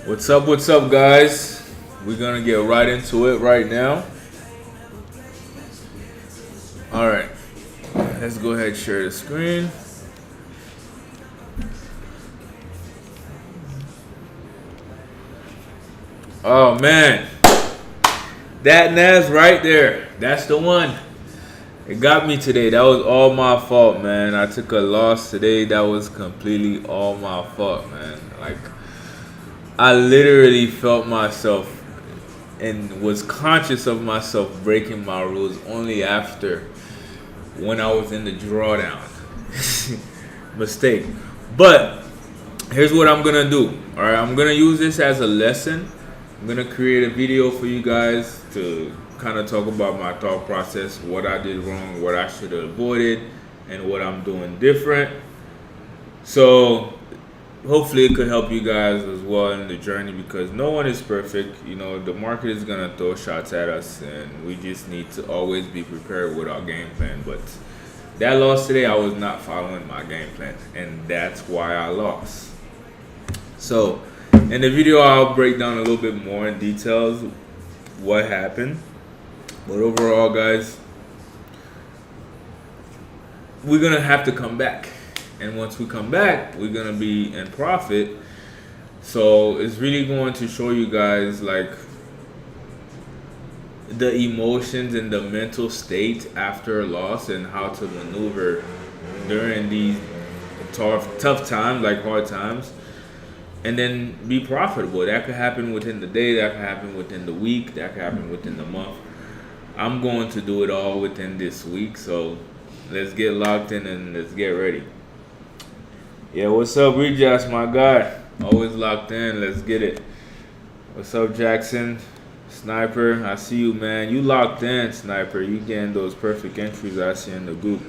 What's up, guys? We're gonna get right into it right now. All right, let's go ahead and share the screen. Oh man, that Nas right there. That's the one. It got me today. That was all my fault, man. I took a loss today. That was completely all my fault, man. Like, I literally felt myself and was conscious of myself breaking my rules only after when I was in the drawdown. Mistake. But here's what I'm gonna do. Alright, I'm gonna use this as a lesson. I'm gonna create a video for you guys to kind of talk about my thought process, what I did wrong, what I should have avoided, and what I'm doing different. So hopefully it could help you guys as well in the journey, because no one is perfect. You know, the market is gonna throw shots at us, and we just need to always be prepared with our game plan. But that loss today, I was not following my game plan, and that's why I lost. So in the video, I'll break down a little bit more in details what happened. But overall, guys, we're gonna have to come back. And once we come back, we're gonna be in profit. So it's really going to show you guys like the emotions and the mental state after a loss, and how to maneuver during these tough times, like hard times, and then be profitable. That could happen within the day, that could happen within the week, that could happen within the month. I'm going to do it all within this week. So let's get locked in and let's get ready. Yeah, what's up, Rejas, my guy? Always locked in. Let's get it. What's up, Jackson? Sniper, I see you, man. You locked in, Sniper. You getting those perfect entries I see in the group.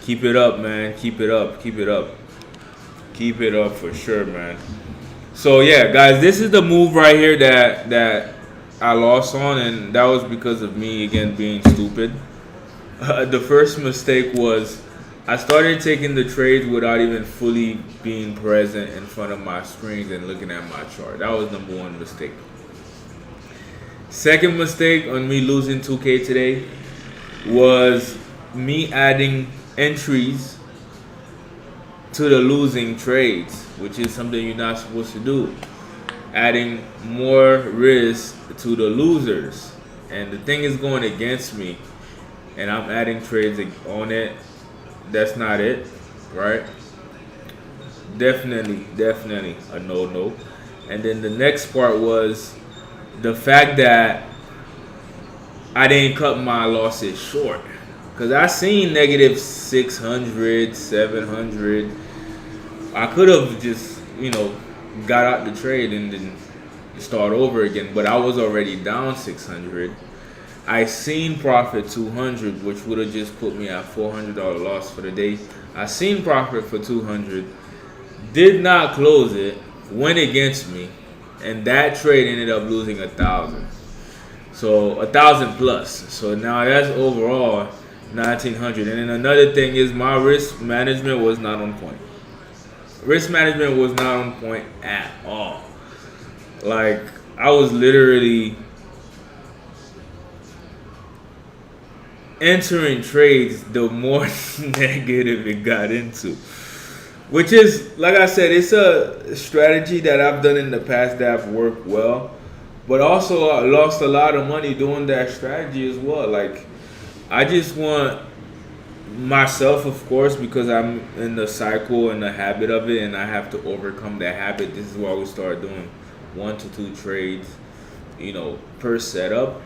Keep it up, man. Keep it up. Keep it up. Keep it up for sure, man. So yeah, guys, this is the move right here that I lost on, and that was because of me again being stupid. The first mistake was I started taking the trades without even fully being present in front of my screens and looking at my chart. That was number one mistake. Second mistake on me losing 2K today was me adding entries to the losing trades, which is something you're not supposed to do. Adding more risk to the losers. And the thing is going against me, and I'm adding trades on it. That's not it, right? Definitely a no. And then the next part was the fact that I didn't cut my losses short, because I seen negative 600, 700. I could have just, got out the trade and then start over again, but I was already down 600. I seen profit 200, which would have just put me at $400 loss for the day. I seen profit for 200, did not close it, went against me, and that trade ended up losing 1,000. So 1,000 plus. So now that's overall 1,900. And then another thing is my risk management was not on point. Risk management was not on point at all. Like, I was literally entering trades the more negative it got into, which is, like I said, it's a strategy that I've done in the past that have worked well, but also I lost a lot of money doing that strategy as well. Like, I just want myself, of course, because I'm in the cycle and the habit of it, and I have to overcome that habit. This is why we start doing 1 to 2 trades, per setup.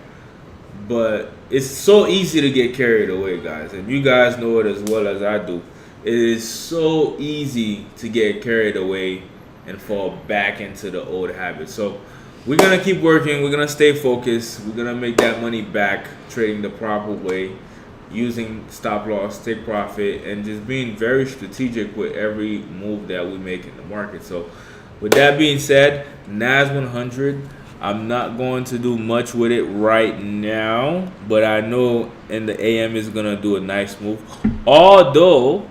But it's so easy to get carried away, guys, and you guys know it as well as I do. It is so easy to get carried away and fall back into the old habits. So we're gonna keep working. We're gonna stay focused. We're gonna make that money back, trading the proper way, using stop loss, take profit, and just being very strategic with every move that we make in the market. So with that being said, NAS 100, I'm not going to do much with it right now, but I know in the AM is gonna do a nice move. Although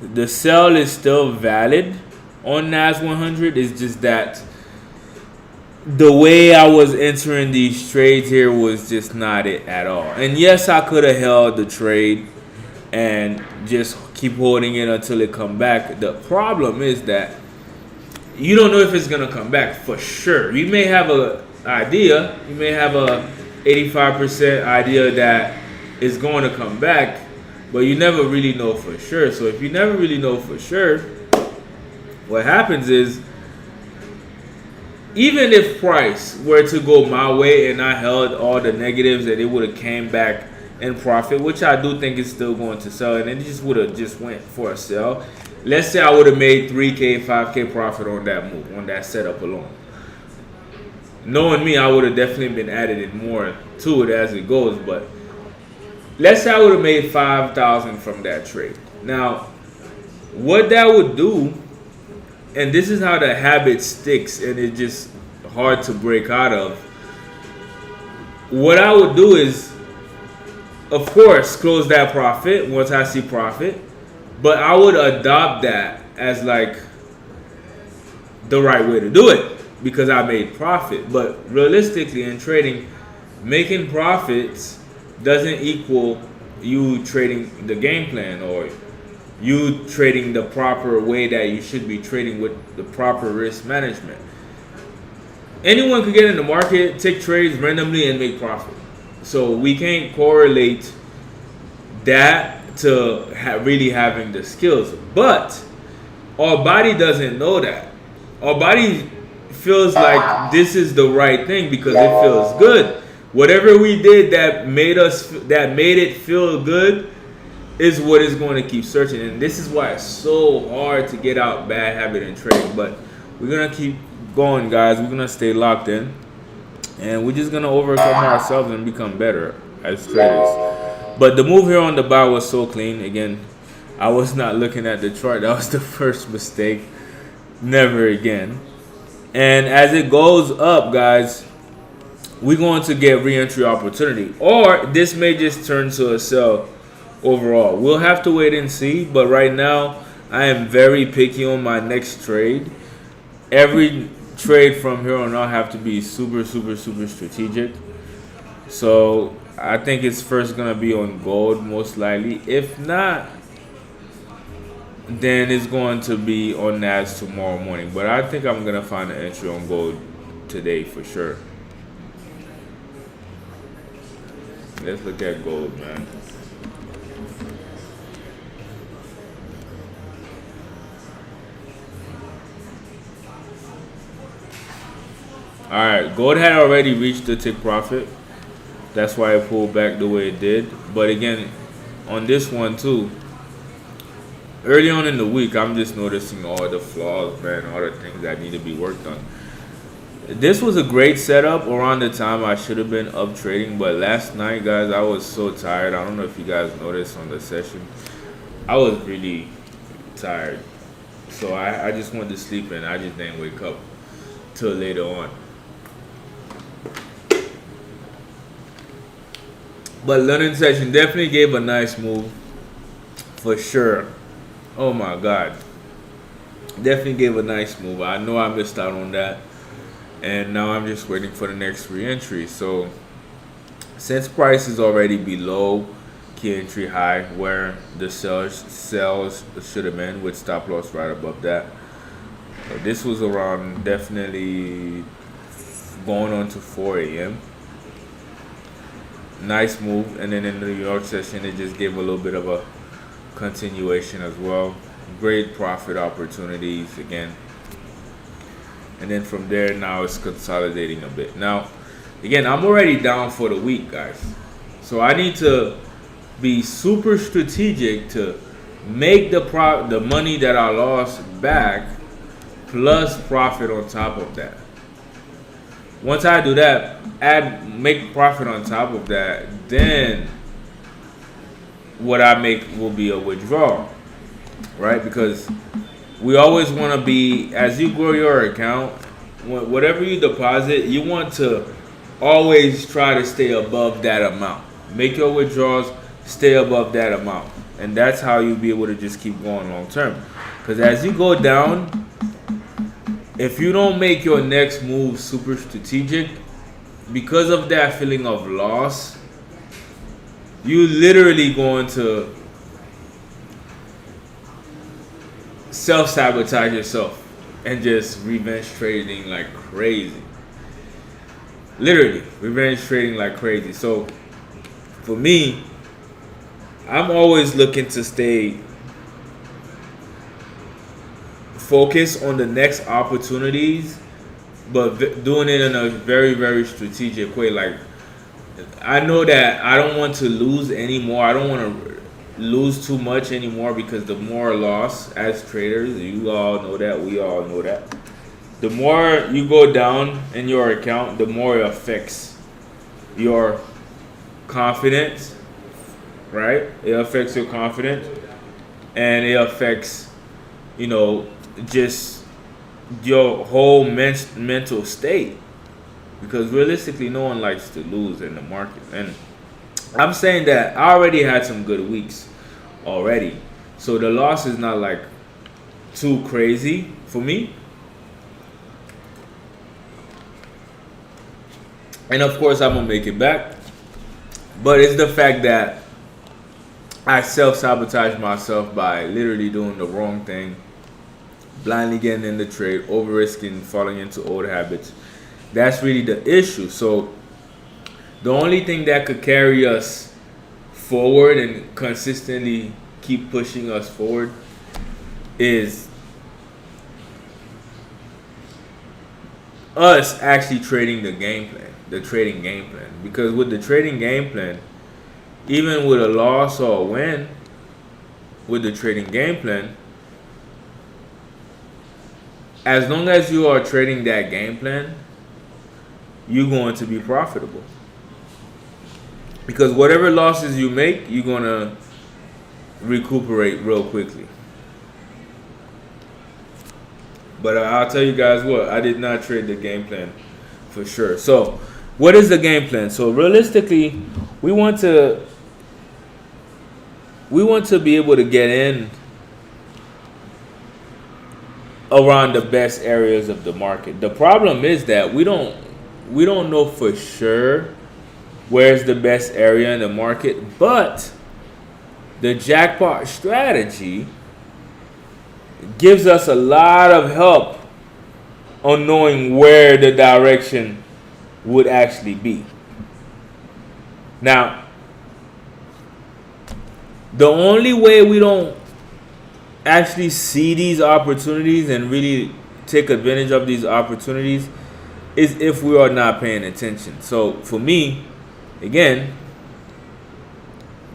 the sell is still valid, on Nas 100 is just that the way I was entering these trades here was just not it at all. And yes, I could have held the trade and just keep holding it until it come back. The problem is that you don't know if it's gonna come back for sure. You may have a idea, you may have a 85% idea that it's going to come back, but you never really know for sure. So if you never really know for sure, what happens is, even if price were to go my way and I held all the negatives and it would have came back in profit, which I do think is still going to sell, and it just would have just went for a sell. Let's say I would have made 3K, 5K profit on that move, on that setup alone. Knowing me, I would have definitely been added more to it as it goes, but let's say I would have made 5,000 from that trade. Now, what that would do, and this is how the habit sticks and it's just hard to break out of, what I would do is, of course, close that profit once I see profit, but I would adopt that as like the right way to do it because I made profit. But realistically in trading, making profits doesn't equal you trading the game plan or you trading the proper way that you should be trading with the proper risk management. Anyone could get in the market, take trades randomly and make profit. So we can't correlate that to really having the skills. But our body doesn't know that. Our body feels like this is the right thing because it feels good. Whatever we did that made it feel good is what is going to keep searching. And this is why it's so hard to get out bad habit in trading. But we're going to keep going, guys. We're going to stay locked in. And we're just going to overcome ourselves and become better as traders. But the move here on the buy was so clean. Again, I was not looking at the chart. That was the first mistake. Never again. And as it goes up, guys, we're going to get re-entry opportunity. Or this may just turn to a sell overall. We'll have to wait and see. But right now, I am very picky on my next trade. Every trade from here on out have to be super strategic. So I think it's first gonna be on gold most likely. If not, then it's going to be on NAS tomorrow morning. But I think I'm gonna find an entry on gold today for sure. Let's look at gold, man. Alright, gold had already reached the tick profit. That's why it pulled back the way it did. But again, on this one too, early on in the week, I'm just noticing all the flaws, man, all the things that need to be worked on. This was a great setup around the time I should have been up trading. But last night, guys, I was so tired. I don't know if you guys noticed on the session. I was really tired. So I just went to sleep and I just didn't wake up till later on. But London session definitely gave a nice move for sure. Oh my God. Definitely gave a nice move. I know I missed out on that. And now I'm just waiting for the next re-entry. So since price is already below key entry high where the sales should have been with stop loss right above that. So this was around definitely going on to 4 a.m. Nice move. And then in the New York session, it just gave a little bit of a continuation as well. Great profit opportunities again. And then from there, now it's consolidating a bit. Now, again, I'm already down for the week, guys. So I need to be super strategic to make the money that I lost back plus profit on top of that. Once I do that, make profit on top of that, then what I make will be a withdrawal, right? Because we always want to be, as you grow your account, whatever you deposit, you want to always try to stay above that amount. Make your withdrawals stay above that amount. And that's how you'll be able to just keep going long term. Because as you go down, if you don't make your next move super strategic, because of that feeling of loss, you literally going to self-sabotage yourself and just revenge trading like crazy. Literally, revenge trading like crazy. So for me, I'm always looking to stay focused on the next opportunities, but doing it in a very, very strategic way. Like, I know that I don't want to lose anymore. I don't want to lose too much anymore, because the more loss as traders, you all know that, we all know that, the more you go down in your account, the more it affects your confidence, right? It affects your confidence, and it affects, just your whole mental state, because realistically no one likes to lose in the market. And I'm saying that I already had some good weeks already, so the loss is not like too crazy for me. And of course I'm gonna make it back, but it's the fact that I self-sabotage myself by literally doing the wrong thing, blindly getting in the trade, over risking, falling into old habits. That's really the issue. So the only thing that could carry us forward and consistently keep pushing us forward is us actually trading the game plan, the trading game plan. Because with the trading game plan, even with a loss or a win, with the trading game plan, as long as you are trading that game plan, you're going to be profitable. Because whatever losses you make, you're going to recuperate real quickly. But I'll tell you guys what, I did not trade the game plan for sure. So what is the game plan? So realistically, we want to be able to get in around the best areas of the market. The problem is that we don't know for sure where's the best area in the market, but the jackpot strategy gives us a lot of help on knowing where the direction would actually be. Now, the only way we don't actually see these opportunities and really take advantage of these opportunities is if we are not paying attention. So for me, again,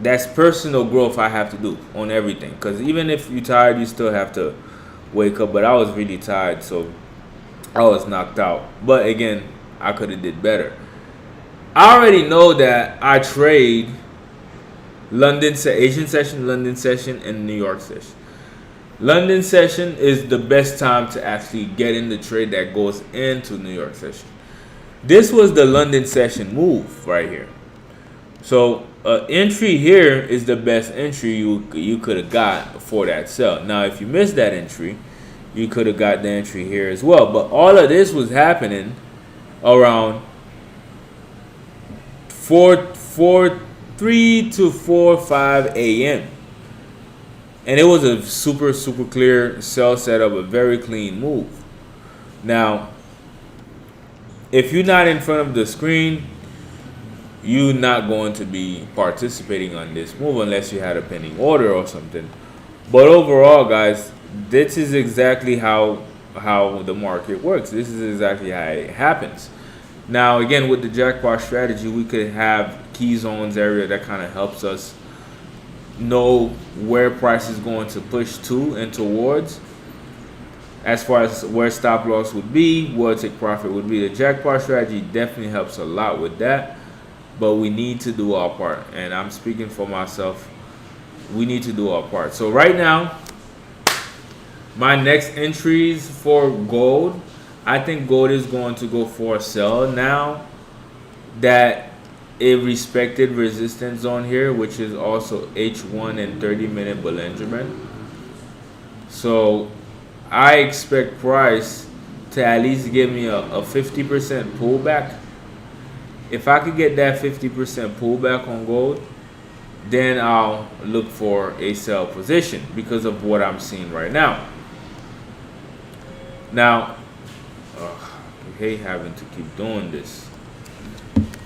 that's personal growth I have to do on everything. Because even if you're tired, you still have to wake up. But I was really tired, so I was knocked out. But again, I could have did better. I already know that I trade Asian session, London session, and New York session. London session is the best time to actually get in the trade that goes into New York session. This was the London session move right here. So entry here is the best entry you could have got for that sell. Now, if you missed that entry, you could have got the entry here as well. But all of this was happening around 3 to 4-5 a.m. And it was a super clear sell setup, a very clean move. Now, if you're not in front of the screen, you're not going to be participating on this move unless you had a pending order or something. But overall, guys, this is exactly how the market works. This is exactly how it happens. Now, again, with the jackpot strategy, we could have key zones area that kind of helps us know where price is going to push to and towards, as far as where stop loss would be, what take profit would be. The jackpot strategy definitely helps a lot with that, but we need to do our part, and I'm speaking for myself. We need to do our part. So right now, my next entries for gold, I think gold is going to go for a sell now that it respected resistance zone here, which is also H1 and 30-minute Bollinger Band. So I expect price to at least give me a 50% pullback. If I could get that 50% pullback on gold, then I'll look for a sell position because of what I'm seeing right now. Now, I hate having to keep doing this.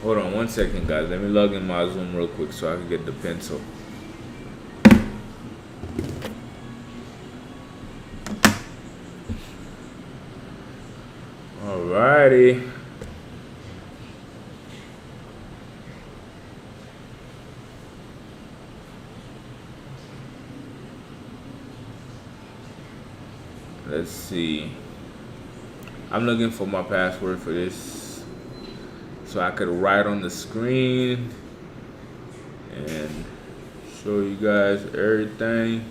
Hold on 1 second, guys. Let me log in my Zoom real quick so I can get the pencil. Alrighty. Let's see. I'm looking for my password for this so I could write on the screen and show you guys everything.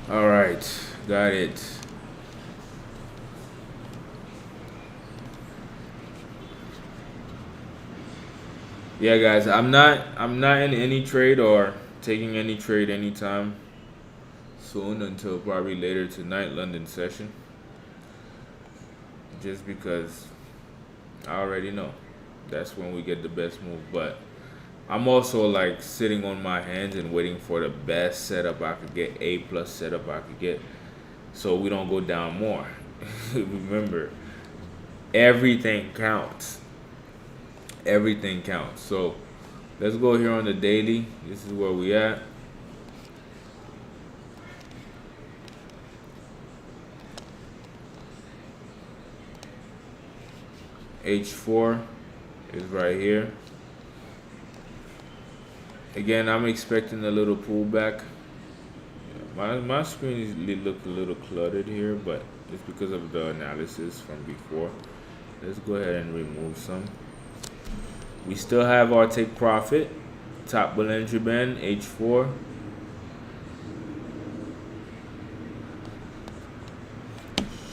All right, got it. Yeah, guys, I'm not in any trade or taking any trade anytime soon until probably later tonight, London session. Just because I already know that's when we get the best move, but I'm also like sitting on my hands and waiting for the best setup I could get, A plus setup I could get, so we don't go down more. Remember, everything counts. Everything counts. So let's go here on the daily. This is where we at. H4 is right here. Again, I'm expecting a little pullback. My screen look a little cluttered here, but it's because of the analysis from before. Let's go ahead and remove some. We still have our take profit, top Bollinger Band, H4.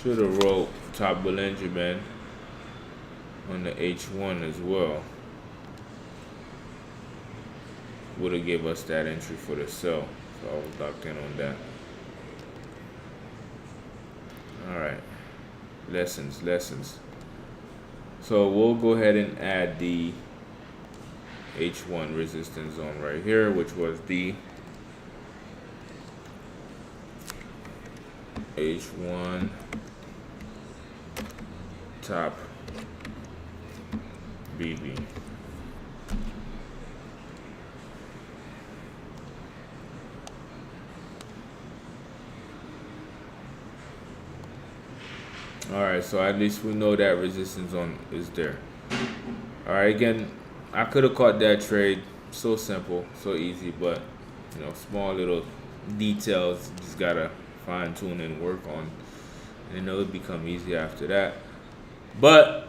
Should have wrote top Bollinger Band on the H1 as well. Would have gave us that entry for the sell, so I was locked in on that. All right, lessons. So we'll go ahead and add the H1 resistance zone right here, which was the H1 top BB. Alright, so at least we know that resistance zone is there. Alright, again, I could have caught that trade. So simple, so easy, but you know, small little details just gotta fine tune and work on, and it'll become easy after that. But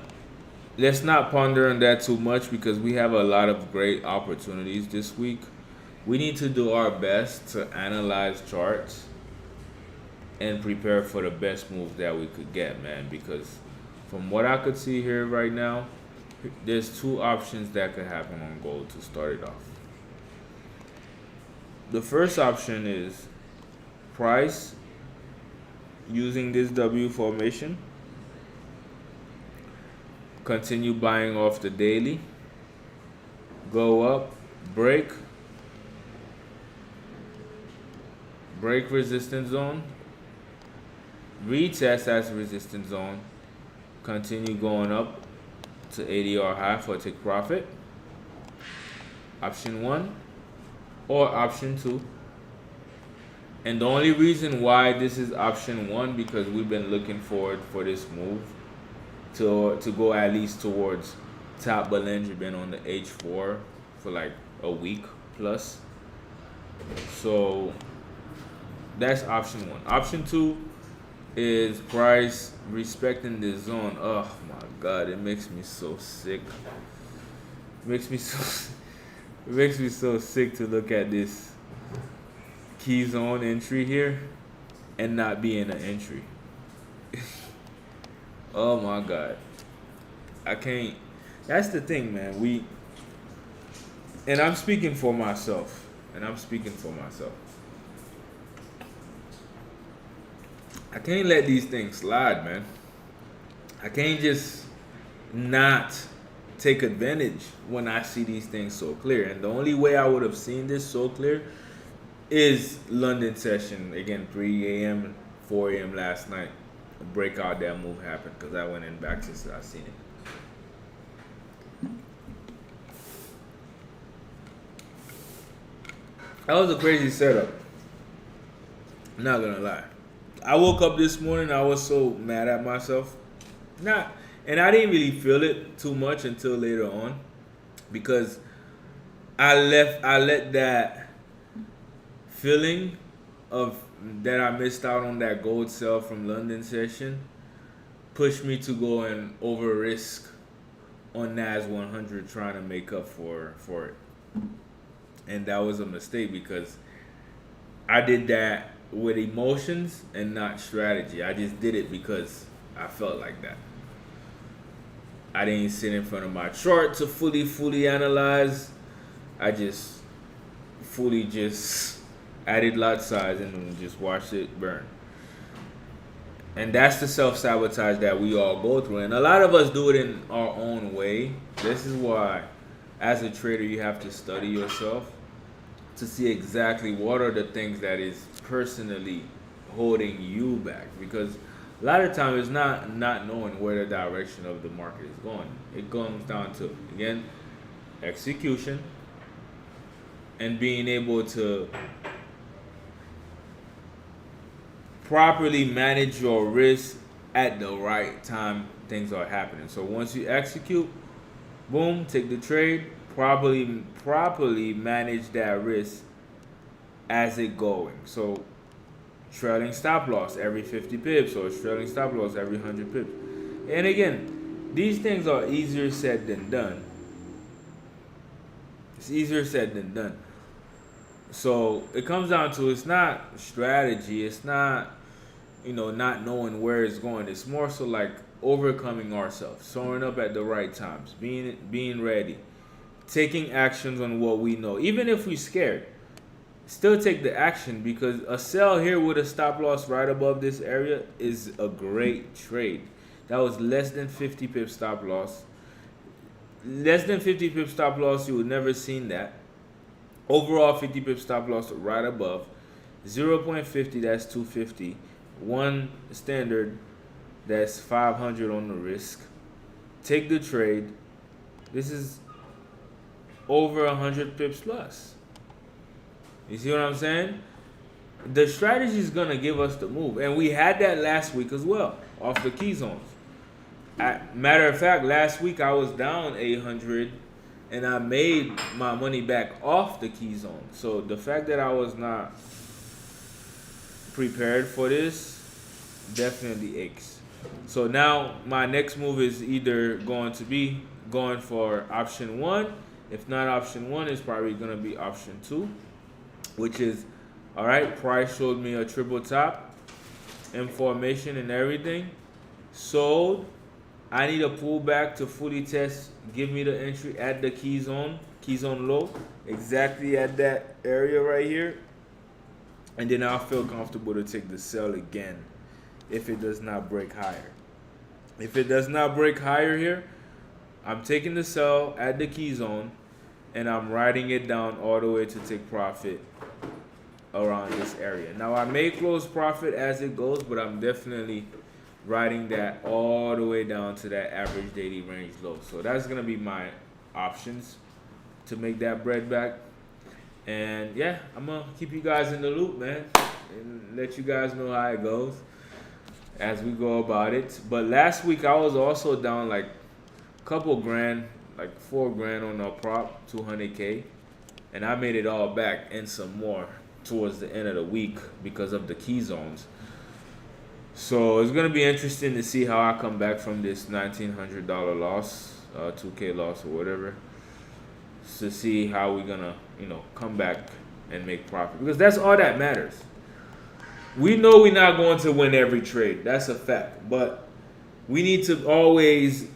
let's not ponder on that too much because we have a lot of great opportunities this week. We need to do our best to analyze charts and prepare for the best move that we could get, man, because from what I could see here right now, there's two options that could happen on gold to start it off. The first option is price using this W formation Continue buying off the daily. Go up, break, break resistance zone, retest as resistance zone, continue going up to ADR high for a take profit. Option 1 or option 2. And the only reason why this is option 1 because we've been looking forward for this move to go at least towards top Bollinger Band on the H4 for like a week plus. So that's option 1. Option 2 is price respecting the zone. Oh my god, it makes me so sick. It makes me so sick to look at this key zone entry here and not be in an entry. Oh my god. I can't. That's the thing, man. And I'm speaking for myself. I can't let these things slide, man. I can't just not take advantage when I see these things so clear. And the only way I would have seen this so clear is London session. Again, 3 a.m. and 4 a.m. last night. A breakout that move happened because I went in back since I seen it. That was a crazy setup. I'm not gonna lie. I woke up this morning, I was so mad at myself. And I didn't really feel it too much until later on. Because I let that feeling of that I missed out on that gold sell from London session push me to go and over risk on NAS 100 trying to make up for it. And that was a mistake because I did that with emotions and not strategy. I just did it because I felt like that. I didn't sit in front of my chart to fully analyze. I just fully added lot size and just watched it burn. And that's the self-sabotage that we all go through. And a lot of us do it in our own way. This is why, as a trader, you have to study yourself to see exactly what are the things that is personally holding you back. Because a lot of times it's not knowing where the direction of the market is going. It comes down to, again, execution and being able to properly manage your risk at the right time things are happening. So once you execute, boom, take the trade, properly manage that risk as it going. So trailing stop loss every 50 pips or trailing stop loss every 100 pips. And again, these things are easier said than done. It's easier said than done. So it comes down to, it's not strategy, it's not, not knowing where it's going. It's more so like overcoming ourselves, showing up at the right times, being ready, taking actions on what we know. Even if we're scared, still take the action, because a sell here with a stop loss right above this area is a great trade. That was less than 50 pip stop loss. Less than 50 pip stop loss, you would never seen that. Overall 50 pip stop loss right above. 0.50, that's 250. One standard, that's 500 on the risk. Take the trade. This is over 100 pips plus. You see what I'm saying? The strategy is going to give us the move. And we had that last week as well, off the key zones. Matter of fact, last week I was down 800 and I made my money back off the key zone. So the fact that I was not prepared for this definitely aches. So now my next move is either going to be going for option 1. If not option 1, it's probably going to be option 2, which is, all right, price showed me a triple top, information and everything. Sold. I need a pullback to fully test. Give me the entry at the key zone low, exactly at that area right here. And then I'll feel comfortable to take the sell again if it does not break higher. If it does not break higher here, I'm taking the sell at the key zone, and I'm writing it down all the way to take profit around this area. Now I may close profit as it goes, but I'm definitely writing that all the way down to that average daily range low. So that's gonna be my options to make that bread back. And yeah, I'm gonna keep you guys in the loop, man, and let you guys know how it goes as we go about it. But last week I was also down like a couple grand, like $4 on a prop, 200K, and I made it all back and some more towards the end of the week because of the key zones. So it's gonna be interesting to see how I come back from this $1,900 loss, 2K loss or whatever, to see how we're gonna, come back and make profit, because that's all that matters. We know we're not going to win every trade, that's a fact, but we need to always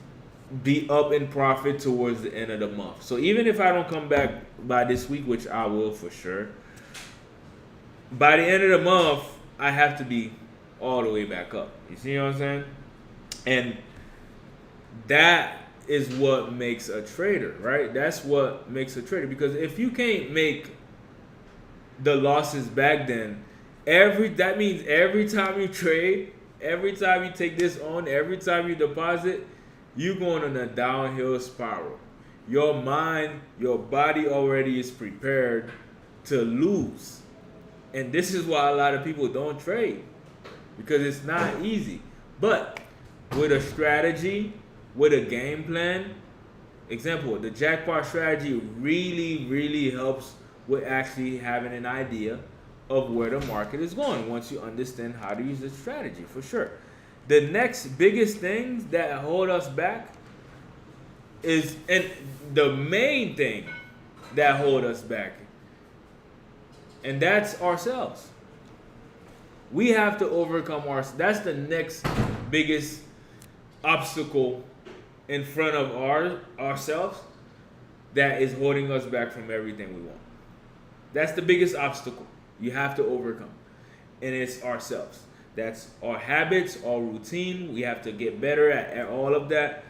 be up in profit towards the end of the month. So even if I don't come back by this week, which I will for sure, by the end of the month I have to be all the way back up. You see what I'm saying? And that is what makes a trader, right? That's what makes a trader. Because if you can't make the losses back, then that means every time you trade, every time you take this on, every time you deposit, you're going on a downhill spiral. Your mind, your body already is prepared to lose. And this is why a lot of people don't trade, because it's not easy. But with a strategy, with a game plan, example, the jackpot strategy really, really helps with actually having an idea of where the market is going once you understand how to use the strategy, for sure. The next biggest things that hold us back is, and the main thing that hold us back, and that's ourselves. We have to overcome that's the next biggest obstacle in front of ourselves that is holding us back from everything we want. That's the biggest obstacle you have to overcome, and it's ourselves. That's our habits, our routine. We have to get better at all of that.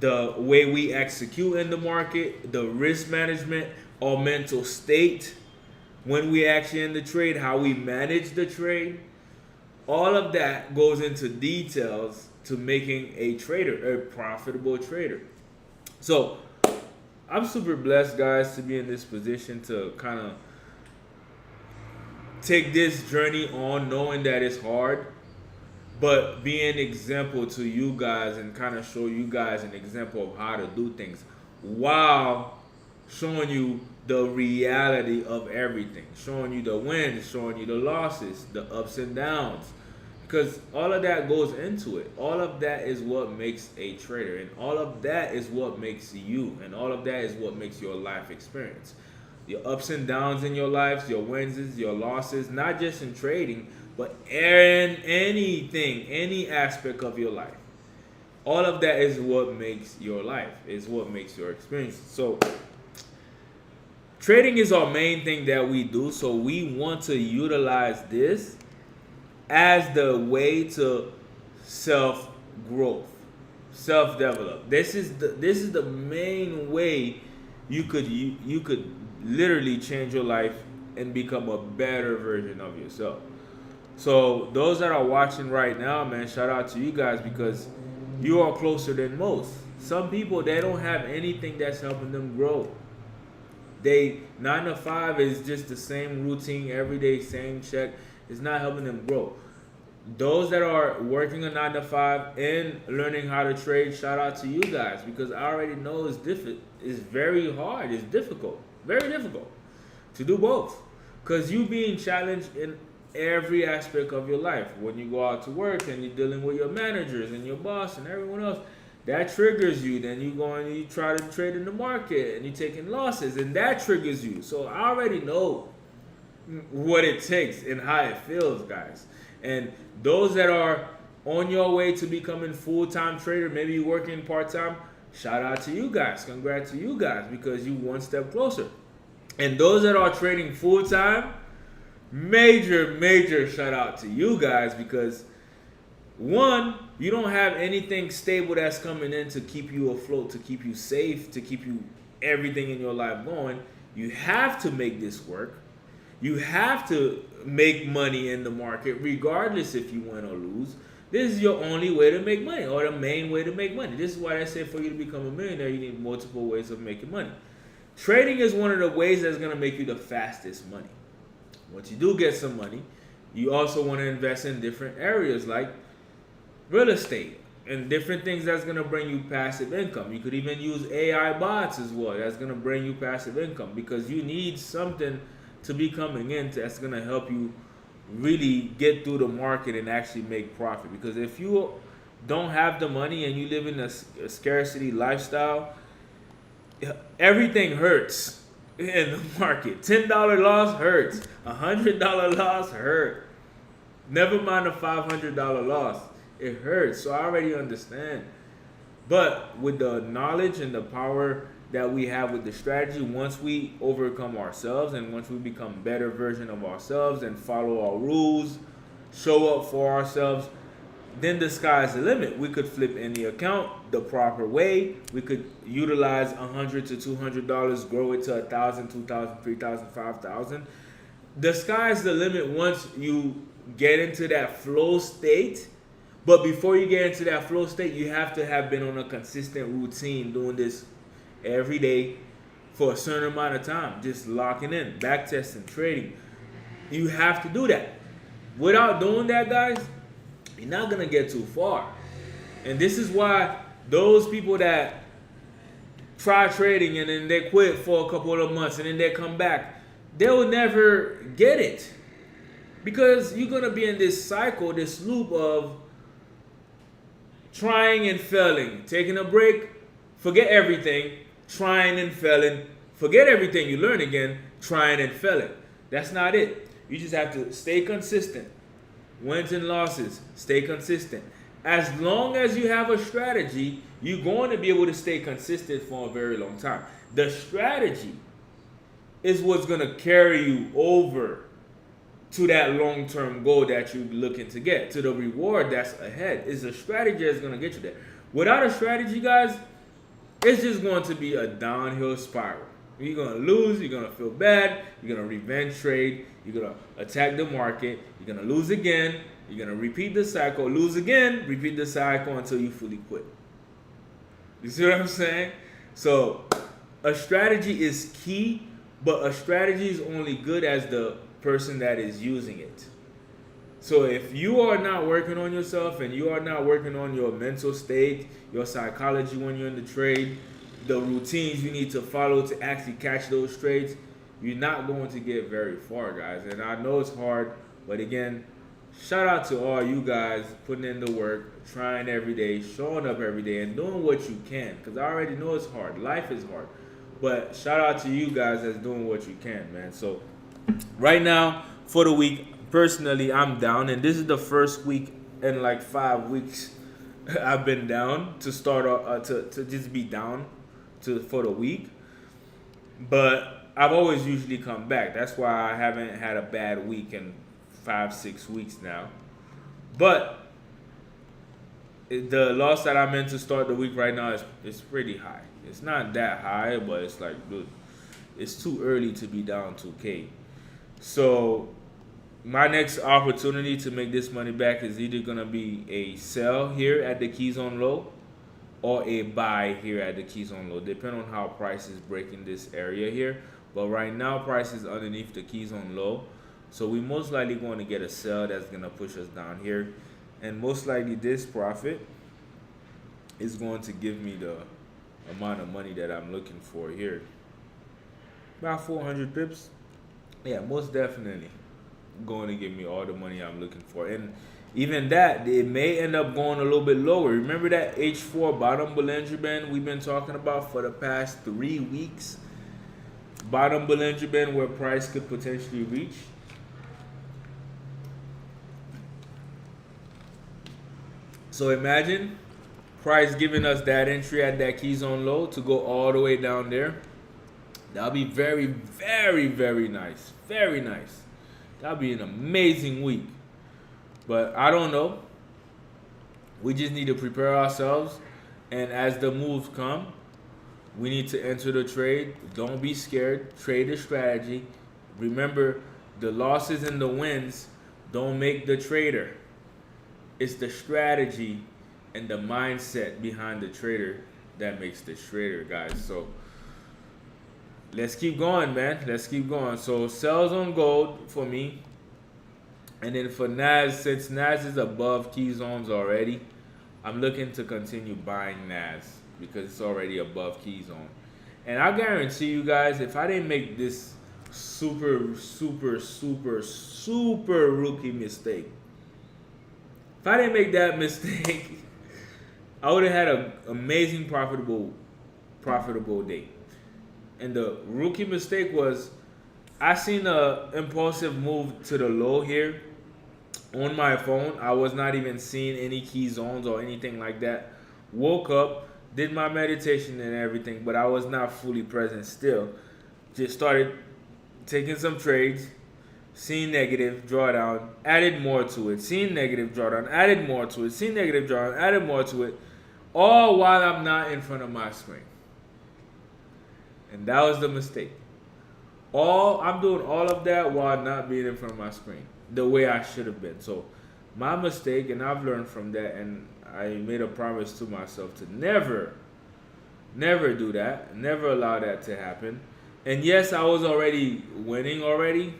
The way we execute in the market, the risk management, our mental state when we actually in the trade, how we manage the trade. All of that goes into details to making a trader, a profitable trader. So I'm super blessed, guys, to be in this position to kind of take this journey on, knowing that it's hard, but be an example to you guys and kind of show you guys an example of how to do things while showing you the reality of everything, showing you the wins, showing you the losses, the ups and downs, because all of that goes into it. All of that is what makes a trader, and all of that is what makes you, and all of that is what makes your life experience. Your ups and downs in your lives, your wins, your losses, not just in trading, but in anything, any aspect of your life. All of that is what makes your life, is what makes your experience. So trading is our main thing that we do, so we want to utilize this as the way to self-growth, self-develop. This is the main way you could literally change your life and become a better version of yourself. So those that are watching right now, man, shout out to you guys, because you are closer than most. Some people, they don't have anything that's helping them grow. 9 to 5 is just the same routine every day, same check. It's not helping them grow. Those that are working a 9 to 5 and learning how to trade, shout out to you guys, because I already know it's very hard. It's difficult, very difficult to do both, because you being challenged in every aspect of your life. When you go out to work and you're dealing with your managers and your boss and everyone else, that triggers you. Then you try to trade in the market and you're taking losses, and that triggers you. So I already know what it takes and how it feels, guys. And those that are on your way to becoming full-time trader, maybe you're working part-time, shout out to you guys. Congrats to you guys, because you one step closer. And those that are trading full-time, major shout out to you guys, because one, You don't have anything stable that's coming in to keep you afloat, to keep you safe, to keep you everything in your life going. You have to make this work. You have to make money in the market, regardless if you win or lose. This is your only way to make money, or the main way to make money. This is why I say for you to become a millionaire, you need multiple ways of making money. Trading is one of the ways that's going to make you the fastest money. Once you do get some money, you also want to invest in different areas like real estate and different things that's going to bring you passive income. You could even use AI bots as well. That's going to bring you passive income, because you need something to be coming in that's going to help you really get through the market and actually make profit. Because if you don't have the money and you live in a scarcity lifestyle, everything hurts in the market. $10 loss hurts. $100 loss hurt. Never mind a $500 loss. It hurts. So I already understand. But with the knowledge and the power that we have with the strategy, once we overcome ourselves and once we become better version of ourselves and follow our rules, show up for ourselves, then the sky's the limit. We could flip any account the proper way. We could utilize $100 to $200, grow it to $1,000, $2,000, $3,000, $5,000. The sky's the limit once you get into that flow state. But before you get into that flow state, you have to have been on a consistent routine doing this every day for a certain amount of time, just locking in, back testing, trading. You have to do that. Without doing that, guys, you're not gonna get too far. And this is why those people that try trading and then they quit for a couple of months and then they come back, they'll never get it, because you're gonna be in this cycle, this loop of trying and failing, taking a break, forget everything, trying and failing, forget everything you learn again, trying and failing. That's not it. You just have to stay consistent. Wins and losses, stay consistent. As long as you have a strategy, you're going to be able to stay consistent for a very long time. The strategy is what's going to carry you over to that long-term goal that you're looking to get, to the reward that's ahead. It's a strategy that's going to get you there. Without a strategy, guys, it's just going to be a downhill spiral. You're going to lose, you're going to feel bad, you're going to revenge trade, you're going to attack the market, you're going to lose again, you're going to repeat the cycle, lose again, repeat the cycle until you fully quit. You see what I'm saying? So a strategy is key, but a strategy is only good as the person that is using it. So if you are not working on yourself and you are not working on your mental state, your psychology when you're in the trade, the routines you need to follow to actually catch those trades, you're not going to get very far, guys. And I know it's hard, but again, shout out to all you guys putting in the work, trying every day, showing up every day, and doing what you can. Because I already know it's hard. Life is hard. But shout out to you guys that's doing what you can, man. So right now, for the week, personally, I'm down. And this is the first week in like 5 weeks I've been down to start to just be down for the week. But I've always usually come back. That's why I haven't had a bad week in 5-6 weeks now. But the loss that I'm in to start the week right now is pretty high. It's not that high, but it's like, dude, it's too early to be down 2K. So my next opportunity to make this money back is either going to be a sell here at the keys on low or a buy here at the keys on low, depending on how price is breaking this area here. But right now, price is underneath the keys on low. So we most likely going to get a sell that's going to push us down here. And most likely this profit is going to give me the amount of money that I'm looking for here. About 400 pips. Yeah, most definitely going to give me all the money I'm looking for. And even that, it may end up going a little bit lower. Remember that H4 bottom Bollinger Band we've been talking about for the past 3 weeks? Bottom Bollinger Band where price could potentially reach. So imagine price giving us that entry at that keys on low to go all the way down there. That'll be very, very, very nice. Very nice. That'll be an amazing week. But I don't know. We just need to prepare ourselves, and as the moves come, we need to enter the trade. Don't be scared. Trade the strategy. Remember, the losses and the wins don't make the trader. It's the strategy and the mindset behind the trader that makes the trader, guys. So let's keep going, man. Let's keep going. So sells on gold for me. And then for NAS, since NAS is above key zones already, I'm looking to continue buying NAS because it's already above key zone. And I guarantee you guys, if I didn't make this super rookie mistake, if I didn't make that mistake, I would have had an amazing profitable day. And the rookie mistake was I seen a impulsive move to the low here on my phone. I was not even seeing any key zones or anything like that. Woke up, did my meditation and everything, but I was not fully present still. Just started taking some trades, seeing negative drawdown, added more to it, seeing negative drawdown, added more to it, seeing negative drawdown, added more to it, all while I'm not in front of my screen. And that was the mistake. I'm doing all of that while not being in front of my screen the way I should have been. So my mistake, and I've learned from that, and I made a promise to myself to never do that, never allow that to happen. And yes, I was already winning already,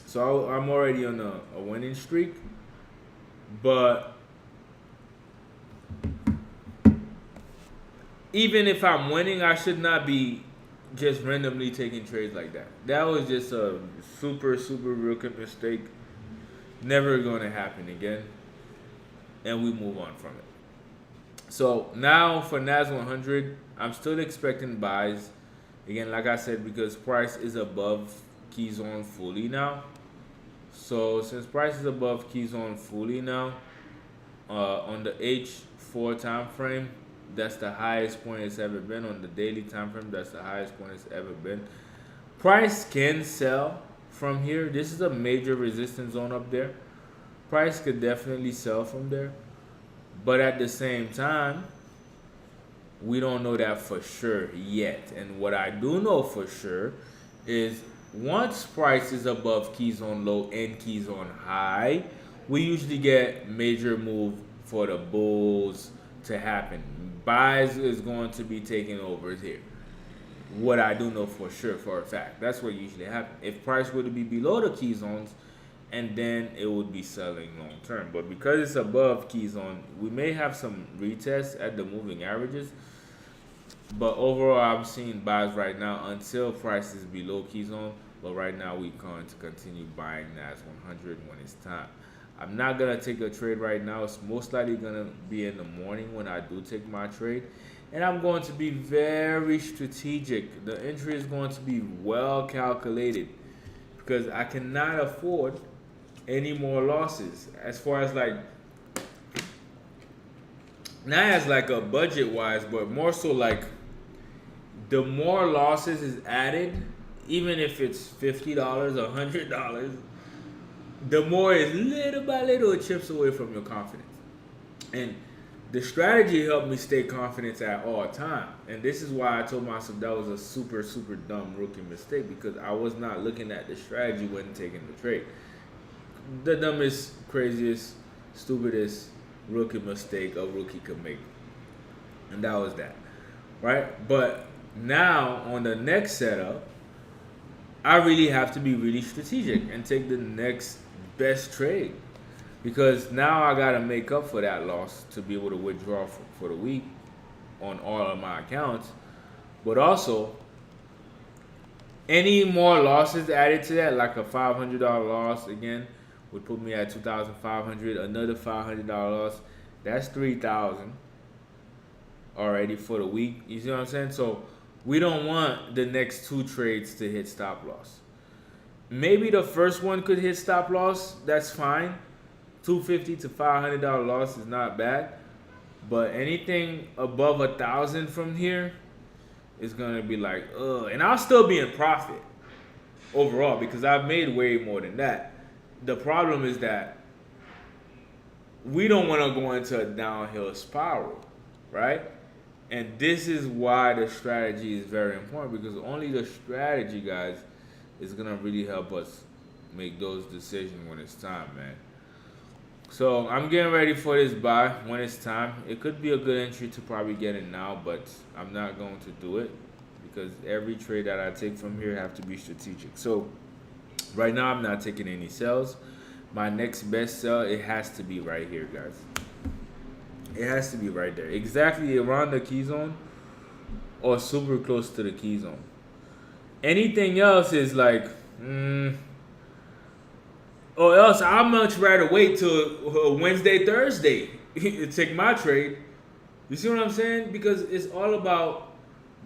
so I'm already on a winning streak. But even if I'm winning, I should not be just randomly taking trades like that. That was just a super rookie mistake. Never going to happen again. And we move on from it. So now for NAS 100, I'm still expecting buys. Again, like I said, because price is above key zone fully now. So since price is above key zone fully now, on the H4 time frame, that's the highest point it's ever been. On the daily time frame, that's the highest point it's ever been. Price can sell from here. This is a major resistance zone up there. Price could definitely sell from there. But at the same time, we don't know that for sure yet. And what I do know for sure is once price is above key zone low and key zone high, we usually get major move for the bulls to happen. Buys is going to be taking over here. What I do know for sure, for a fact. That's what usually happens. If price were to be below the key zones, and then it would be selling long term. But because it's above key zone, we may have some retests at the moving averages. But overall, I'm seeing buys right now until price is below key zone. But right now, we're going to continue buying NAS 100 when it's time. I'm not going to take a trade right now. It's most likely going to be in the morning when I do take my trade. And I'm going to be very strategic. The entry is going to be well calculated because I cannot afford any more losses. As far as like, not as like a budget wise, but more so like the more losses is added, even if it's $50, $100, the more is little by little it chips away from your confidence. And the strategy helped me stay confident at all time. And this is why I told myself that was a super dumb rookie mistake, because I was not looking at the strategy when taking the trade. The dumbest, craziest, stupidest rookie mistake a rookie could make. And that was that. Right? But now on the next setup, I really have to be really strategic and take the next best trade, because now I got to make up for that loss to be able to withdraw for the week on all of my accounts. But also, any more losses added to that, like a $500 loss again, would put me at $2,500. Another $500 loss, that's $3,000 already for the week. You see what I'm saying? So we don't want the next two trades to hit stop loss. Maybe the first one could hit stop loss. That's fine. $250 to $500 loss is not bad. But anything above 1,000 from here is gonna be like, ugh. And I'll still be in profit overall because I've made way more than that. The problem is that we don't want to go into a downhill spiral, right? And this is why the strategy is very important, because only the strategy, guys, is gonna really help us make those decisions when it's time, man. So I'm getting ready for this buy when it's time. It could be a good entry to probably get it now, but I'm not going to do it because every trade that I take from here have to be strategic. So right now I'm not taking any sells. My next best sell, it has to be right here, guys. It has to be right there, exactly around the key zone or super close to the key zone. Anything else is like, or else I'd much rather wait till Wednesday, Thursday to take my trade. You see what I'm saying? Because it's all about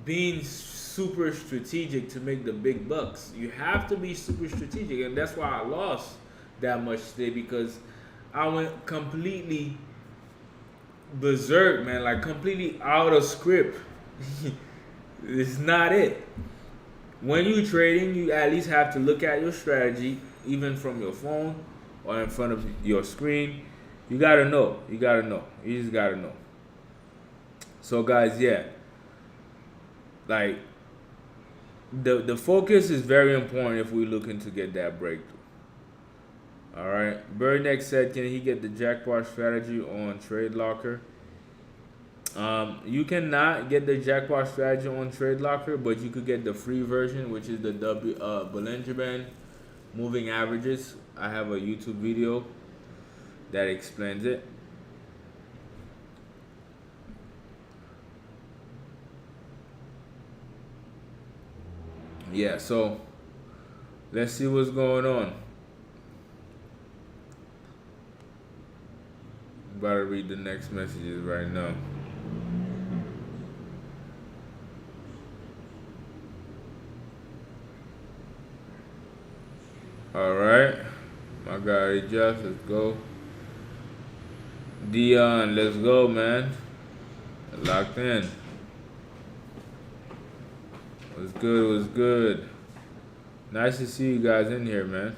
being super strategic to make the big bucks. You have to be super strategic, and that's why I lost that much today, because I went completely berserk, man, like completely out of script. It's not it. When you trading, you at least have to look at your strategy, even from your phone or in front of your screen. You gotta know. You gotta know. You just gotta know. So, guys, yeah, like the focus is very important if we're looking to get that breakthrough. All right. Birdneck said, can he get the jackpot strategy on Trade Locker? You cannot get the jackpot strategy on Trade Locker, but you could get the free version, which is the Bollinger Band moving averages. I have a YouTube video that explains it. Yeah, so let's see what's going on. I'm about to read the next messages right now. All right, my guy Jeff, let's go. Dion, let's go, man. Locked in. What's good? What's good? Nice to see you guys in here, man.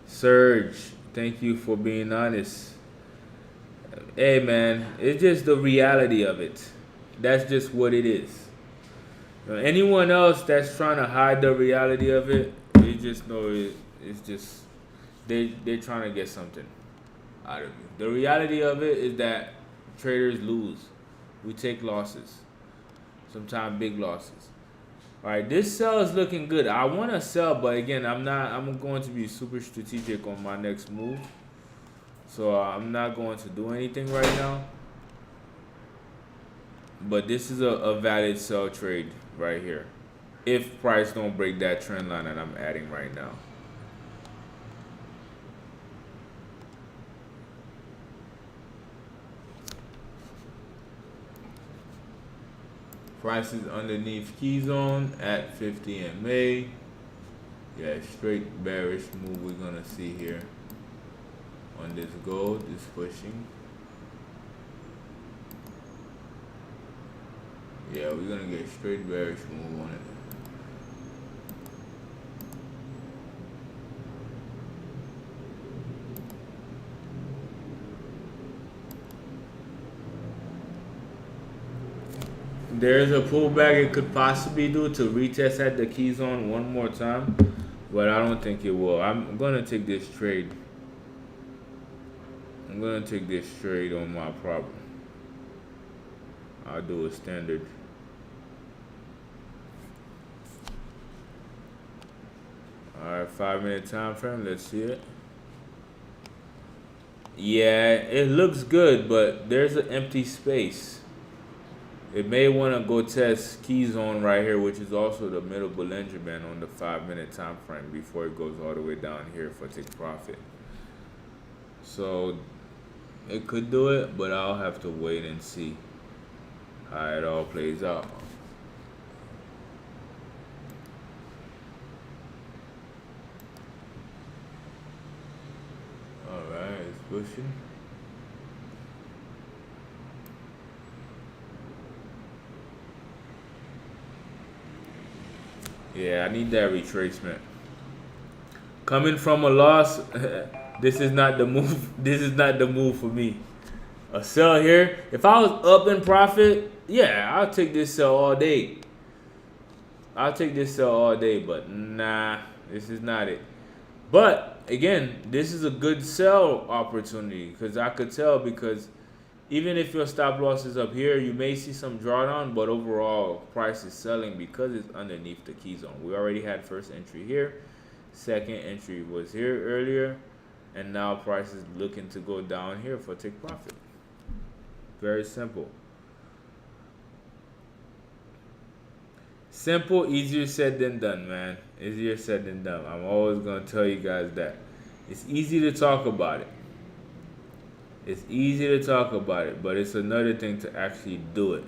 Serge, thank you for being honest. Hey, man, it's just the reality of it. That's just what it is. Anyone else that's trying to hide the reality of it, you just know it's just they're trying to get something out of you. The reality of it is that traders lose. We take losses, sometimes big losses. All right, this sell is looking good. I want to sell, but again, I'm going to be super strategic on my next move. So I'm not going to do anything right now. But this is a valid sell trade right here, if price don't break that trend line that I'm adding right now. Price is underneath key zone at 50 MA. Yeah, straight bearish move we're gonna see here on this gold, this pushing. Yeah, we're gonna get straight bearish move on it. There's a pullback it could possibly do to retest at the key zone one more time, but I don't think it will. I'm gonna take this trade. I'm gonna take this trade on my problem. I'll do a standard. Alright, 5-minute time frame. Let's see it. Yeah, it looks good, but there's an empty space. It may want to go test key zone right here, which is also the middle Bollinger Band on the 5-minute time frame before it goes all the way down here for take profit. So it could do it, but I'll have to wait and see how it all plays out. Alright, it's pushing. Yeah, I need that retracement. Coming from a loss, This is not the move. This is not the move for me. A sell here. If I was up in profit, yeah, I'll take this sell all day. I'll take this sell all day, but nah, this is not it. But again, this is a good sell opportunity because I could tell because even if your stop loss is up here, you may see some drawdown, but overall price is selling because it's underneath the key zone. We already had first entry here, second entry was here earlier, and now price is looking to go down here for take profit. Very simple. Simple, easier said than done, man. Easier said than done. I'm always going to tell you guys that. It's easy to talk about it. It's easy to talk about it, but it's another thing to actually do it.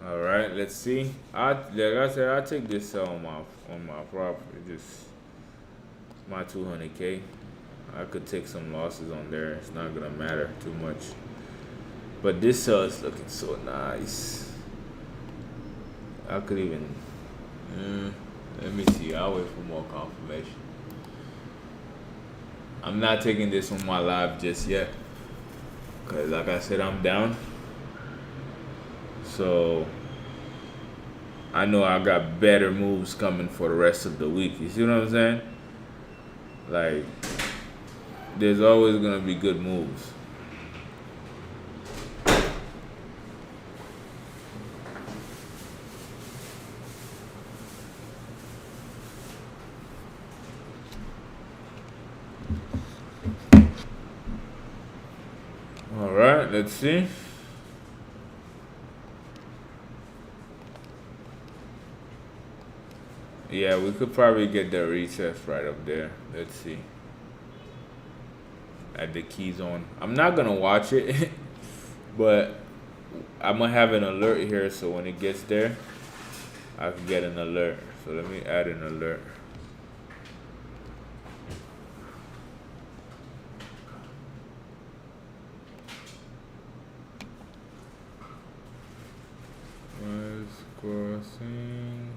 All right, let's see. Like I said, I take this sell on my property. Just my 200K. I could take some losses on there. It's not gonna matter too much. But this sell is looking so nice. I could even. Let me see. I'll wait for more confirmation. I'm not taking this on my live just yet, cause like I said, I'm down. So I know I got better moves coming for the rest of the week. You see what I'm saying? Like, there's always gonna be good moves. All right, let's see. Yeah, we could probably get the retest right up there. Let's see. At the key zone. I'm not gonna watch it, but I'm gonna have an alert here, so when it gets there, I can get an alert. So let me add an alert. Crossing.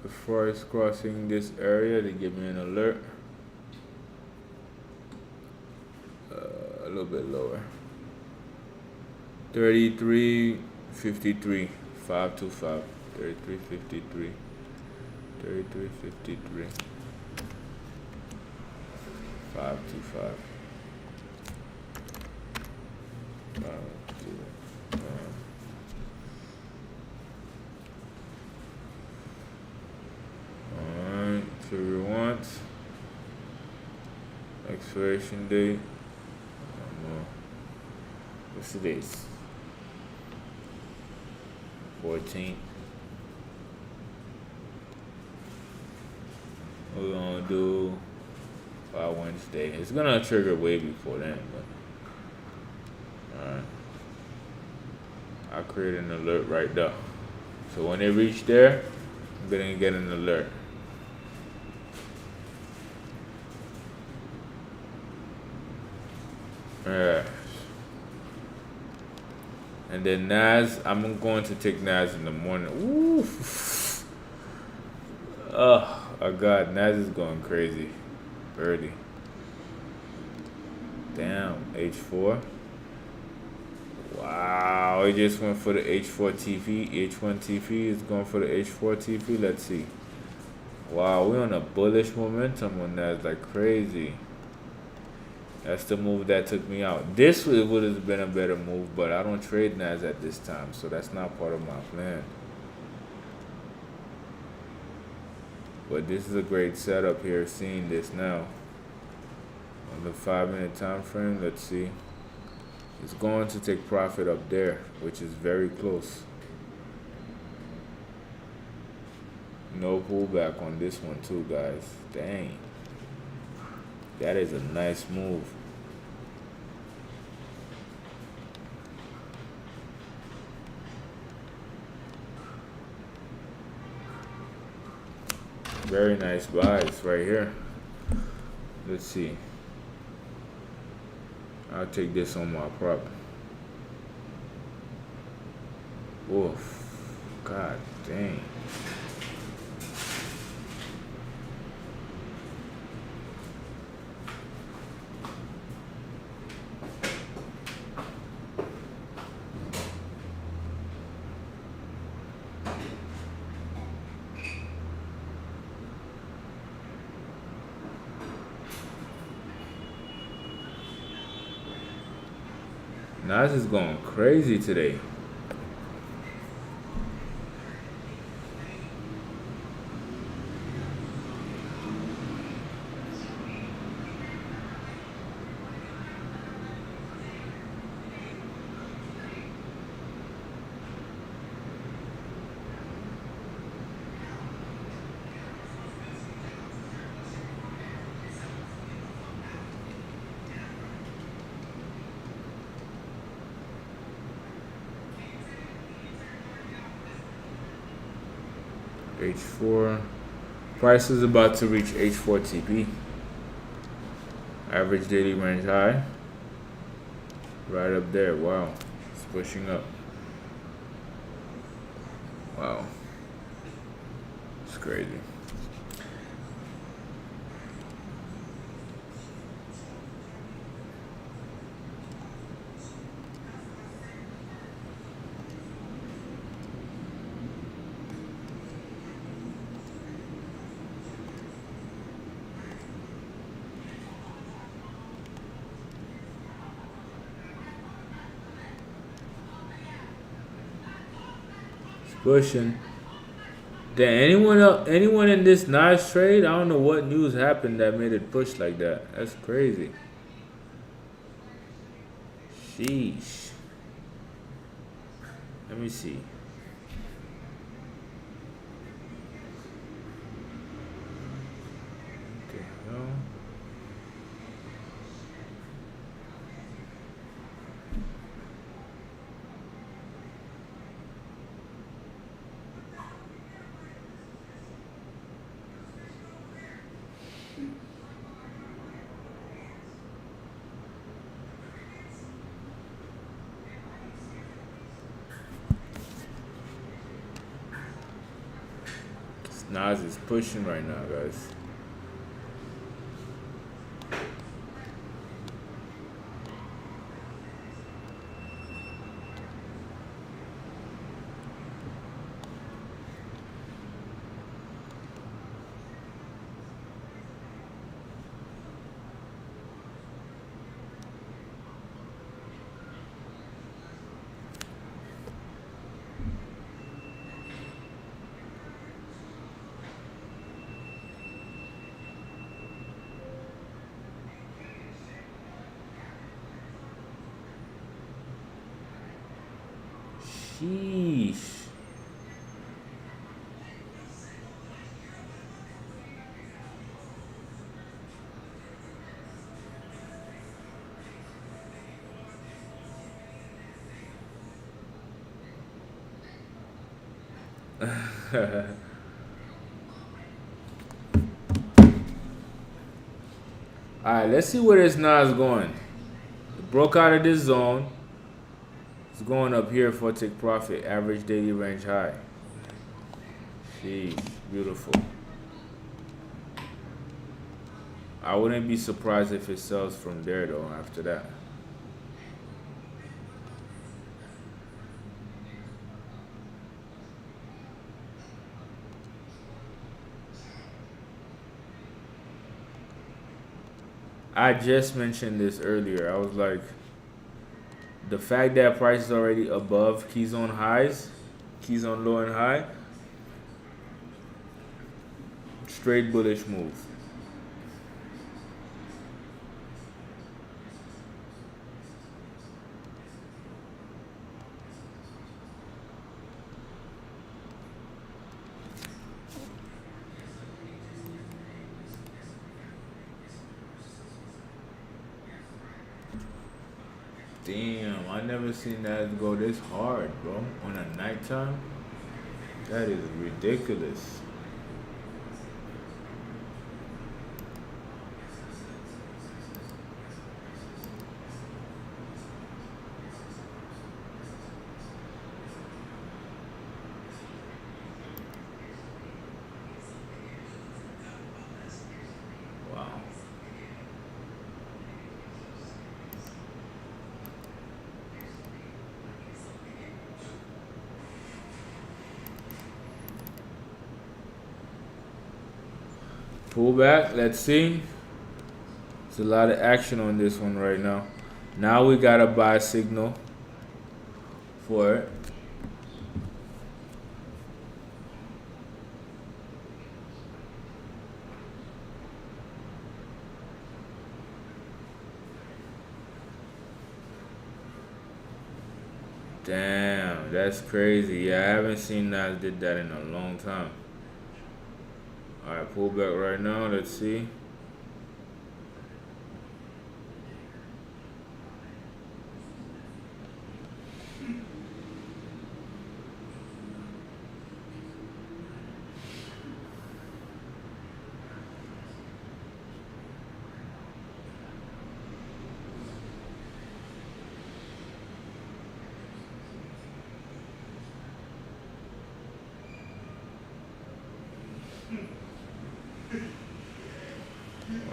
Before it's crossing this area, they give me an alert. A little bit lower. 33.53, 525. 33.53. 33.53. 525. 525. Alright, so we want expiration date. What's the date? 14th. We're gonna do by Wednesday. It's gonna trigger way before then, but alright. I create an alert right there. So when they reach there, I'm gonna get an alert. Alright. And then Nas, I'm going to take Nas in the morning. Ooh. Oh, God, Nas is going crazy. Birdie. Damn, H4. Wow, it just went for the H4 TV. H1 TV is going for the H4 TV. Let's see. Wow, we're on a bullish momentum on that, like crazy. That's the move that took me out. This would have been a better move, but I don't trade NAS at this time, so that's not part of my plan. But this is a great setup here, seeing this now. On the 5-minute time frame, let's see. It's going to take profit up there, which is very close. No pullback on this one too, guys. Dang. That is a nice move. Very nice buys right here. Let's see. I'll take this on my prop. Oof. God dang. Nas is going crazy today. H4. Price is about to reach H4 TP. Average daily range high. Right up there. Wow. It's pushing up. Wow. It's crazy. Pushing. Did anyone in this nice trade? I don't know what news happened that made it push like that. That's crazy. Sheesh. Let me see. Okay, no. Nas is pushing right now, guys. Sheesh. Alright, let's see where this Nas going. It broke out of this zone. It's going up here for a take profit. Average daily range high. Jeez, beautiful. I wouldn't be surprised if it sells from there though after that. I just mentioned this earlier. I was like, the fact that price is already above keys on highs, keys on low and high, straight bullish move. Damn, I never seen that go this hard, bro. On a nighttime? That is ridiculous. Pull back. Let's see. There's a lot of action on this one right now. Now we got a buy signal for it. Damn, that's crazy. Yeah, I haven't seen Nas did that in a long time. Alright, pull back right now. Let's see.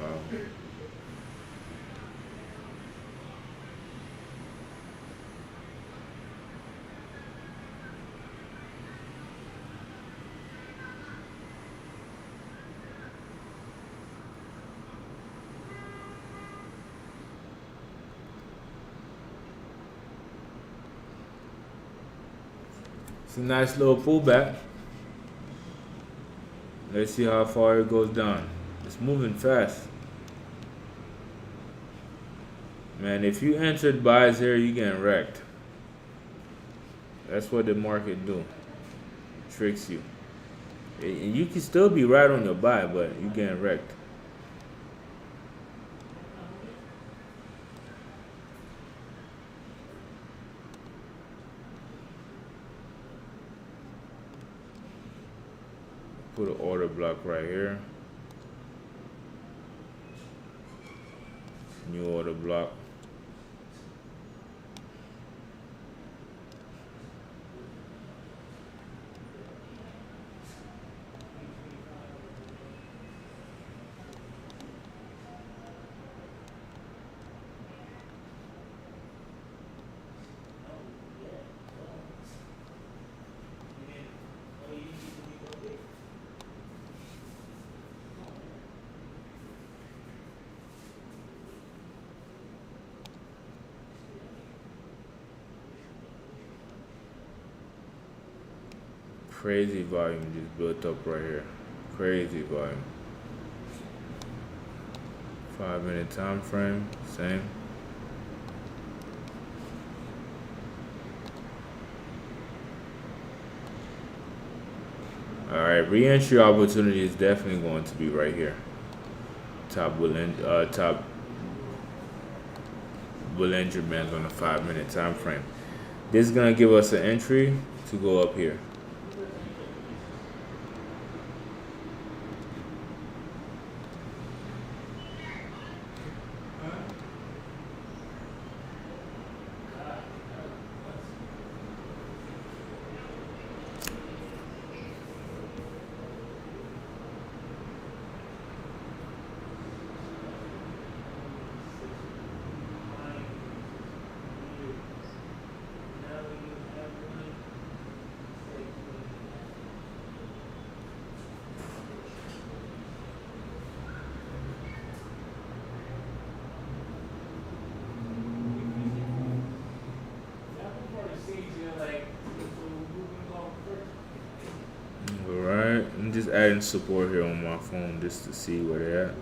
Wow. It's a nice little pullback. Let's see how far it goes down. It's moving fast. Man, if you entered buys here, you getting wrecked. That's what the market do. Tricks you. And you can still be right on your buy, but you getting wrecked. Put an order block right here. New order block. Crazy volume just built up right here. Crazy volume. 5-minute time frame, same. All right, re-entry opportunity is definitely going to be right here. Top Bollinger Bands on the 5-minute time frame. This is gonna give us an entry to go up here. Alright, I'm just adding support here on my phone just to see where they're at.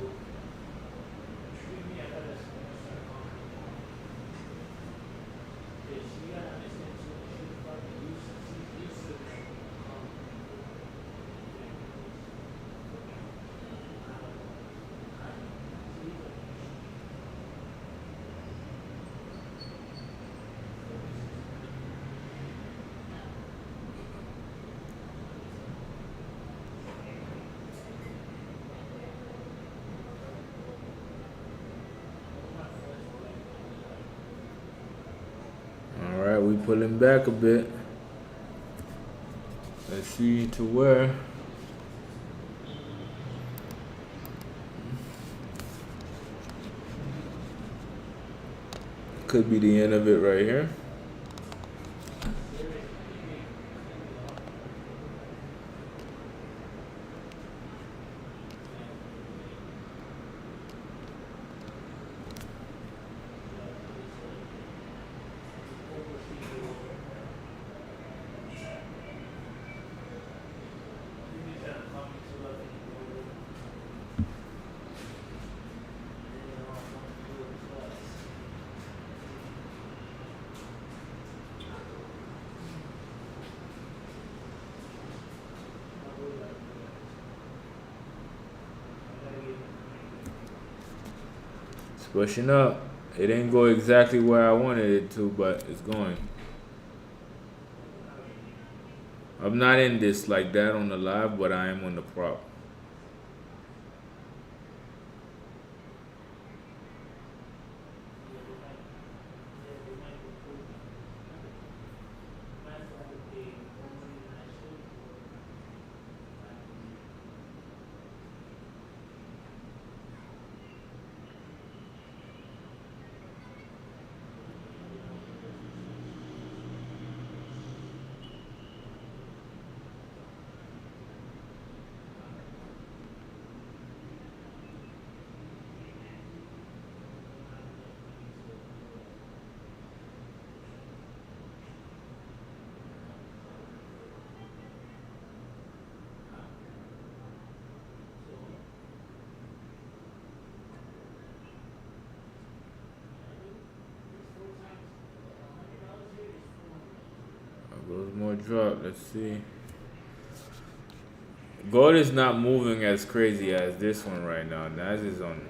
Alright, we pulling back a bit. Let's see to where. Could be the end of it right here. pushing up. It didn't go exactly where I wanted it to, but it's going. I'm not in this like that on the live, but I am on the prop. Goes more drop. Let's see. Gold is not moving as crazy as this one right now. Naz is on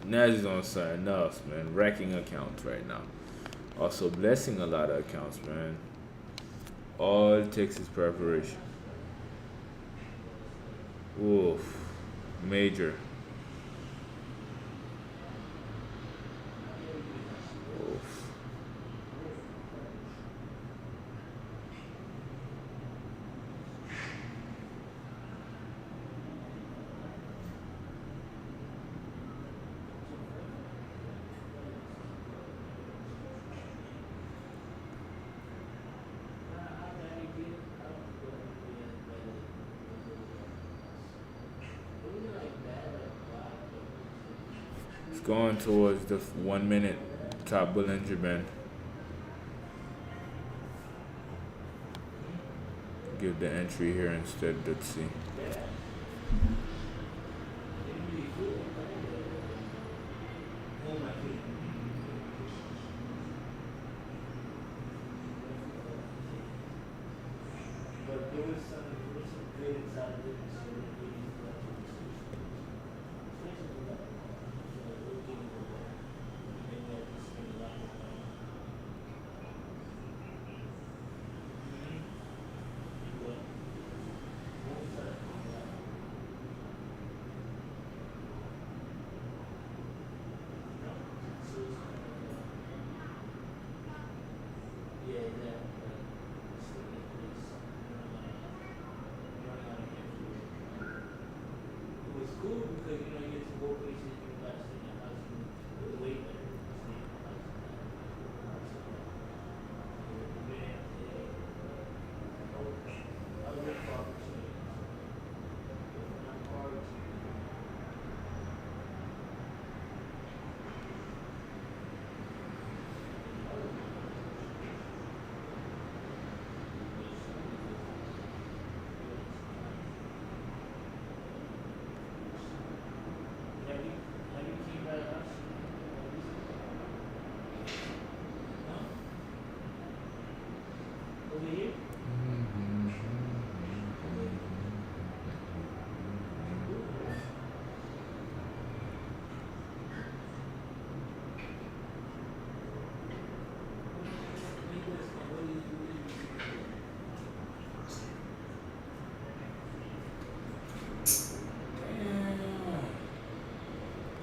Naz is on something else, man. Wrecking accounts right now. Also blessing a lot of accounts, man. All it takes is preparation. Oof. Major. Oof. It's going towards the 1 minute top Bollinger Band. Give the entry here instead. Let's see.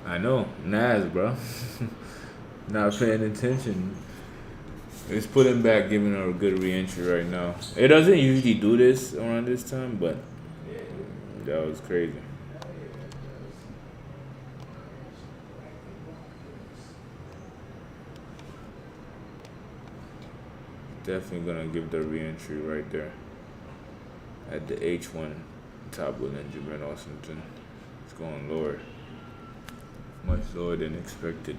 I know, Naz, bro. Not paying attention. It's putting back, giving her a good re-entry right now. It doesn't usually do this around this time, but that was crazy. Definitely gonna give the re-entry right there at the H1 top with Benjamin or something. It's going lower, much lower than expected.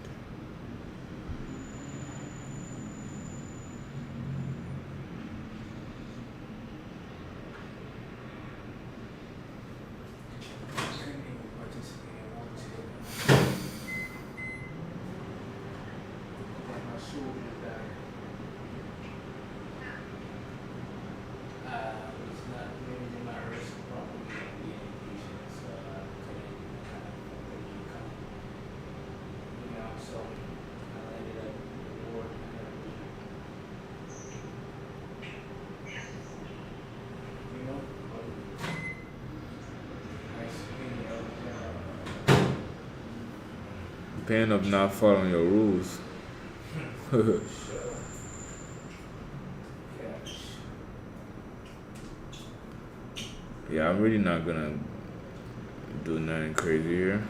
pain of not following your rules. Yeah, I'm really not gonna do nothing crazy here.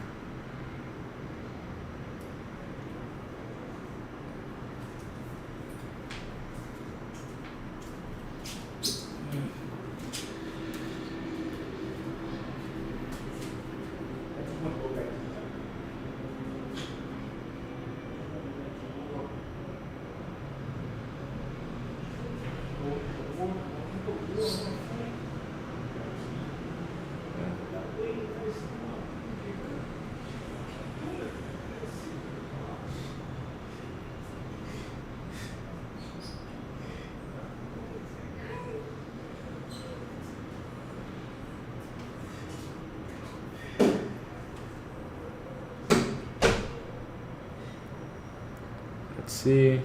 Let's see.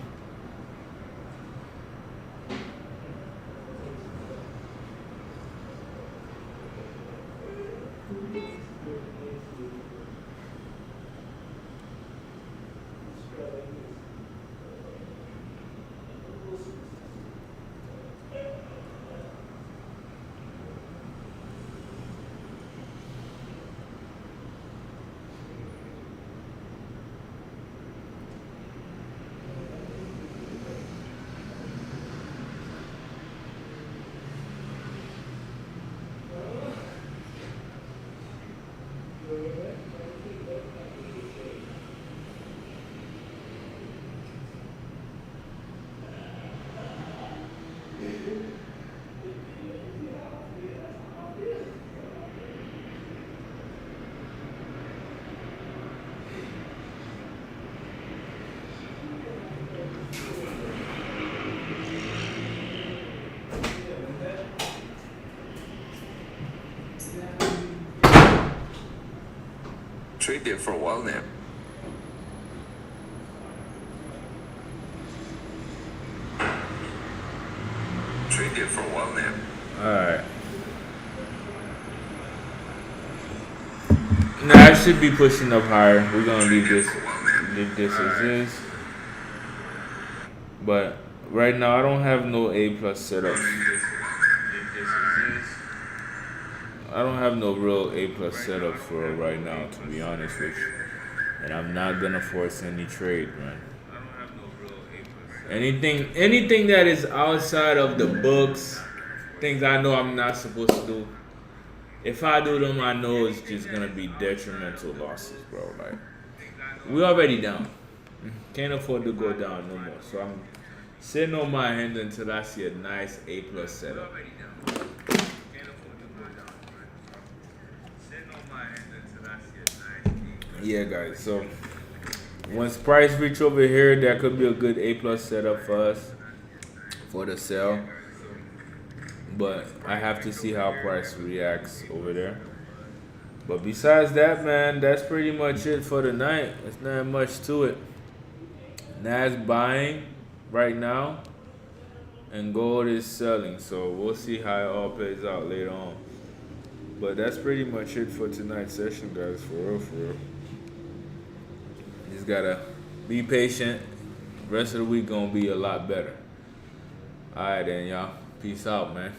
Trade there for a while now. Trade there for a while now. Alright. Nah, I should be pushing up higher. We're gonna leave this as is. But right now I don't have no A plus setup. I don't have no real A plus setup for right now, to be honest with you. And I'm not gonna force any trade, man. Anything that is outside of the books, things I know I'm not supposed to do. If I do them, I know it's just gonna be detrimental losses, bro. Like, we already down. Can't afford to go down no more. So I'm sitting on my hand until I see a nice A plus setup. Yeah, guys. So once price reach over here, that could be a good A plus setup for us for the sell. But I have to see how price reacts over there. But besides that, man, that's pretty much it for the night. There's not much to it. Nas buying right now, and gold is selling. So we'll see how it all plays out later on. But that's pretty much it for tonight's session, guys. For real, for real. Just gotta be patient. Rest of the week gonna be a lot better. All right, then, y'all. Peace out, man.